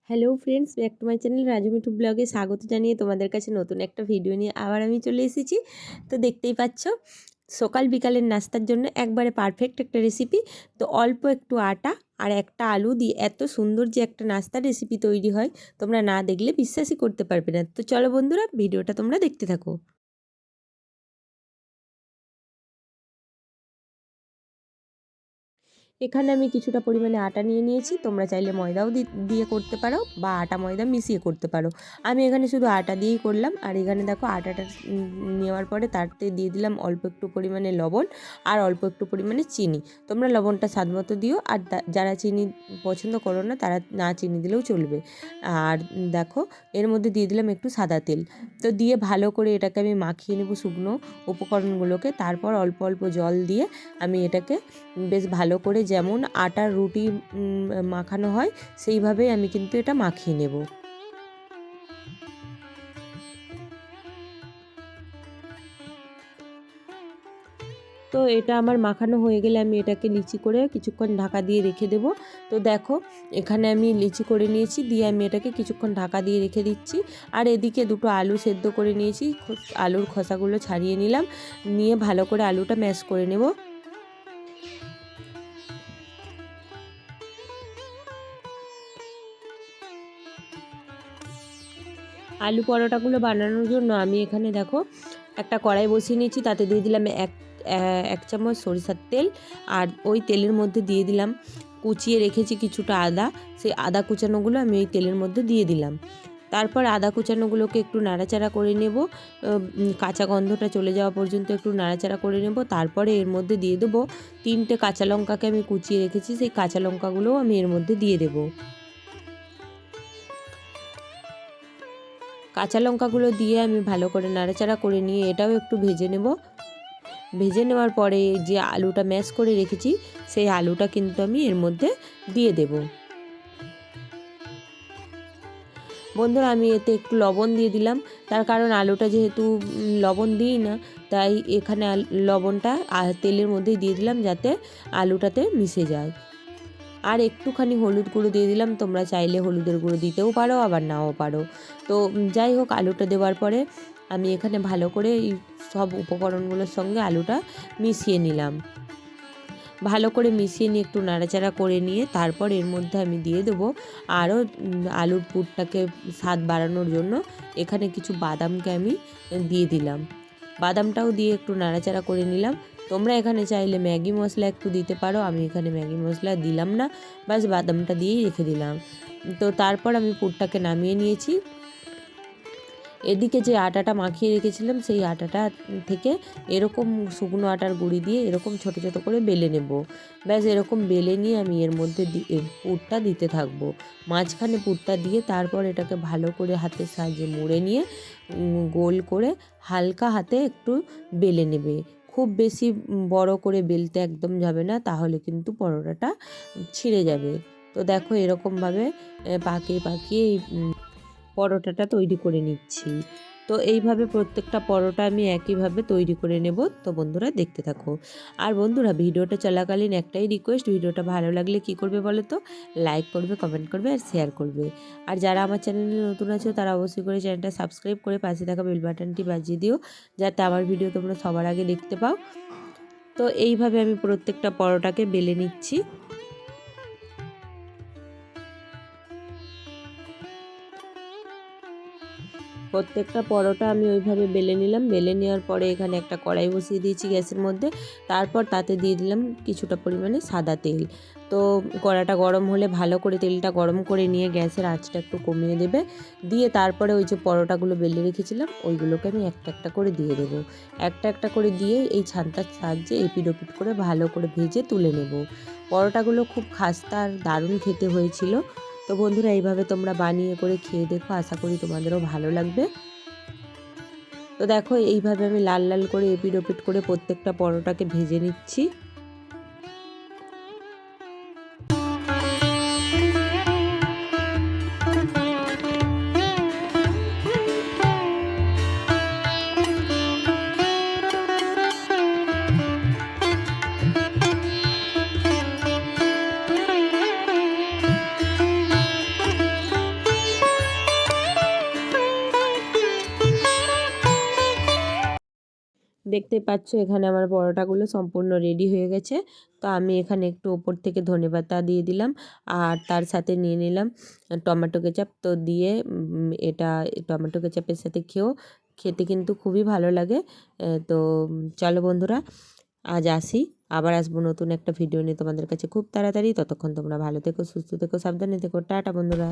Hello friends, back to my channel Raju Mithu ব্লগে স্বাগত জানিয়ে তোমাদের কাছে নতুন একটা ভিডিও নিয়ে আবার আমি চলে এসেছি। তো দেখতেই পাচ্ছ সকাল বিকালের নাস্তার জন্য একবারে পারফেক্ট একটা রেসিপি। তো অল্প একটু আটা আর একটা আলু দিয়ে এত সুন্দর যে একটা নাস্তার রেসিপি তৈরি হয়, তোমরা না দেখলে বিশ্বাসই করতে পারবে না। তো চলো বন্ধুরা, ভিডিওটা তোমরা দেখতে থাকো। এখানে আমি কিছুটা পরিমাণে আটা নিয়ে নিয়েছি। তোমরা চাইলে ময়দাও দিয়ে করতে পারো বা আটা ময়দা মিশিয়ে করতে পারো। আমি এখানে শুধু আটা দিয়েই করলাম। আর এখানে দেখো আটাটা নেওয়ার পরে তাতে দিয়ে দিলাম অল্প একটু পরিমাণে লবণ আর অল্প একটু পরিমাণে চিনি। তোমরা লবণটা স্বাদ মতো দিও, আর যারা চিনি পছন্দ করো না তারা না চিনি দিলেও চলবে। আর দেখো এর মধ্যে দিয়ে দিলাম একটু সাদা তেল। তো দিয়ে ভালো করে এটাকে আমি মাখিয়ে নেব শুকনো উপকরণগুলোকে। তারপর অল্প অল্প জল দিয়ে আমি এটাকে বেশ ভালো করে যেমন আটার রুটি মাখানো হয় সেইভাবেই আমি কিন্তু এটা মাখিয়ে নেব। তো এটা আমার মাখানো হয়ে গেলে আমি এটাকে লিচি করে কিছুক্ষণ ঢাকা দিয়ে রেখে দেব। তো দেখো এখানে আমি লিচি করে নিয়েছি, দিয়ে আমি এটাকে কিছুক্ষণ ঢাকা দিয়ে রেখে দিচ্ছি। আর এদিকে দুটো আলু সেদ্ধ করে নিয়েছি, আলুর খোসাগুলো ছাড়িয়ে নিলাম, নিয়ে ভালো করে আলুটা ম্যাশ করে নেব। আলু পরোটাগুলো বানানোর জন্য আমি এখানে দেখো একটা কড়াই বসিয়ে নিয়েছি, তাতে দিয়ে দিলাম এক চামচ সরিষার তেল। আর ওই তেলের মধ্যে দিয়ে দিলাম কুচিয়ে রেখেছি কিছুটা আদা। সেই আদা কুচানোগুলো আমি ওই তেলের মধ্যে দিয়ে দিলাম। তারপর আদা কুচানোগুলোকে একটু নাড়াচাড়া করে নেব, কাঁচা গন্ধটা চলে যাওয়া পর্যন্ত একটু নাড়াচাড়া করে নেব। তারপরে এর মধ্যে দিয়ে দেবো 3টে কাঁচা লঙ্কাকে আমি কুচিয়ে রেখেছি, সেই কাঁচা লঙ্কাগুলোও আমি এর মধ্যে দিয়ে দেবো। কাঁচা লঙ্কাগুলো দিয়ে আমি ভালো করে নাড়াচাড়া করে নিয়ে এটাও একটু ভেজে নেব। ভেজে নেওয়ার পরে যে আলুটা ম্যাশ করে রেখেছি সেই আলুটা কিন্তু আমি এর মধ্যে দিয়ে দেব। বন্ধুরা, আমি এতে একটু লবণ দিয়ে দিলাম, তার কারণ আলুটা যেহেতু লবণ দিই না, তাই এখানে লবণটা তেলের মধ্যেই দিয়ে দিলাম যাতে আলুটাতে মিশে যায়। আর একটুখানি হলুদ গুঁড়ো দিয়ে দিলাম। তোমরা চাইলে হলুদের গুঁড়ো দিতেও পারো, আবার নাও পারো। তো যাই হোক, আলুটা দেওয়ার পরে আমি এখানে ভালো করে এই সব উপকরণগুলোর সঙ্গে আলুটা মিশিয়ে নিলাম। ভালো করে মিশিয়ে নিয়ে একটু নাড়াচাড়া করে নিয়ে তারপর এর মধ্যে আমি দিয়ে দেবো আরও আলুর পুরটাকে স্বাদ বাড়ানোর জন্য এখানে কিছু বাদামকে আমি দিয়ে দিলাম। বাদামটাও দিয়ে একটু নাড়াচাড়া করে নিলাম। তোমরা এখানে চাইলে ম্যাগি মশলা একটু দিতে পারো, আমি এখানে ম্যাগি মশলা দিলাম না, বাস বাদামটা দিয়েই রেখে দিলাম। তো তারপর আমি পুরটাকে নামিয়ে নিয়েছি। এদিকে যে আটাটা মাখিয়ে রেখেছিলাম সেই আটাটা থেকে এরকম শুকনো আটার গুঁড়ি দিয়ে এরকম ছোট ছোট করে বেলে নেব। ব্যাস এরকম বেলে নিয়ে আমি এর মধ্যে পুরটা দিতে থাকবো। মাঝখানে পুরটা দিয়ে তারপর এটাকে ভালো করে হাতের সাহায্যে মুড়ে নিয়ে গোল করে হালকা হাতে একটু বেলে নেবে। খুব বেশি বড় করে বেলতে একদম যাবে না, তাহলে কিন্তু পরোটাটা ছিঁড়ে যাবে। তো দেখো এরকমভাবে পাকিয়ে পাকিয়ে পরোটাটা তৈরি করে নিচ্ছি। তো এইভাবে প্রত্যেকটা পরোটা আমি একইভাবে তৈরি করে নেব। তো বন্ধুরা দেখতে থাকো। আর বন্ধুরা, ভিডিওটা চলাকালীন একটাই রিকোয়েস্ট, ভিডিওটা ভালো লাগলে কি করবে বলো তো? লাইক করবে, কমেন্ট করবে আর শেয়ার করবে। আর যারা আমার চ্যানেলে নতুন আছো তারা অবশ্যই করে চ্যানেলটা সাবস্ক্রাইব করে পাশে থাকা বেল বাটনটি বাজিয়ে দিও, যাতে আমার ভিডিও তোমরা সবার আগে দেখতে পাও। তো এইভাবে আমি প্রত্যেকটা পরোটাকে বেলে নিচ্ছি। প্রত্যেকটা পরোটা আমি ওইভাবে বেলে নিলাম। বেলে নেওয়ার পরে এখানে একটা কড়াই বসিয়ে দিয়েছি গ্যাসের মধ্যে। তারপর তাতে দিয়ে দিলাম কিছুটা পরিমাণে সাদা তেল। তো কড়াটা গরম হলে ভালো করে তেলটা গরম করে নিয়ে গ্যাসের আঁচটা একটু কমিয়ে দেবে। দিয়ে তারপরে ওই যে পরোটাগুলো বেলে রেখেছিলাম ওইগুলোকে আমি একটা একটা করে দিয়ে দেবো। একটা একটা করে দিয়ে এই ছান্তার সাহায্যে এপিট ওপিট করে ভালো করে ভেজে তুলে নেব। পরোটাগুলো খুব খাস্তা আর দারুণ খেতে হয়েছিল। তো বন্ধুরা, এইভাবে তোমরা বানিয়ে করে খেয়ে দেখো, আশা করি তোমাদেরও ভালো লাগবে। তো দেখো এইভাবে আমি লাল লাল করে এপিট ওপিট করে প্রত্যেকটা পরোটাকে ভেজে নিচ্ছি। দেখতে পাচ্ছ এখানে আমার পরোটাগুলো সম্পূর্ণ রেডি হয়ে গেছে। তো আমি এখানে একটু ওপর থেকে ধনেপাতা দিয়ে দিলাম আর তার সাথে নিয়ে নিলাম টমেটো কেচাপ। তো দিয়ে এটা টমেটো কেচাপের সাথে খেতে কিন্তু খুবই ভালো লাগে। তো চলো বন্ধুরা, আজ আসি, আবার আসবো নতুন একটা ভিডিও নিয়ে তোমাদের কাছে খুব তাড়াতাড়ি। ততক্ষণ তোমরা ভালো থেকো, সুস্থ থেকো, সাবধানে থেকো। টাটা বন্ধুরা।